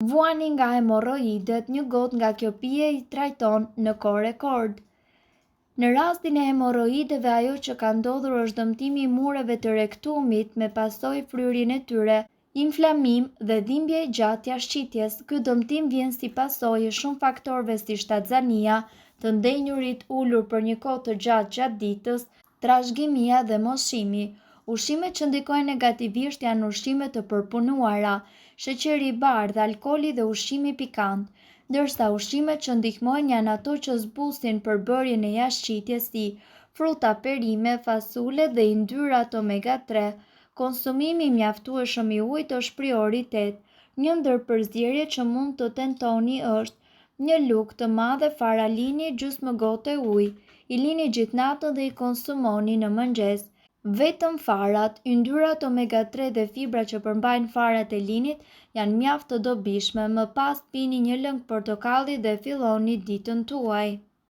Vuani nga hemoroidet, një gotë nga kjo pije i trajton në kohë rekord. Në rastin e hemoroideve, ajo që ka ndodhur është dëmtimi i mureve të rektumit me pasojë fryrjen e tyre, inflamim dhe dhimbje gjatë jashtëqitjes. Ky dëmtim vjen si pasojë shumë faktorëve si shtatzania, të ndenjurit ulur për një kohë të gjatë ditës, trashëgimia dhe moshimi. Ushqimet që ndikojnë negativisht janë ushqimet të përpunuara, sheqeri i bardhë, alkooli dhe ushqimi pikant, ndërsa ushqimet që ndihmojnë janë ato që zbusin përbërjen e jashtëqitjes si fruta, perime, fasule dhe yndyrrat omega 3. Konsumimi i mjaftueshëm i ujit është prioritet. Një ndër përzierjet që mund të tentoni është një lugë të madhe fara lini gjysmë gote ujë. I lini gjithë natën dhe i konsumoni në mëngjes. Vetëm farat, yndyrrat omega 3 dhe fibra që përmbajnë farat e linit janë mjaft të dobishme. Më pas pini një lëng portokalli dhe filloni ditën tuaj.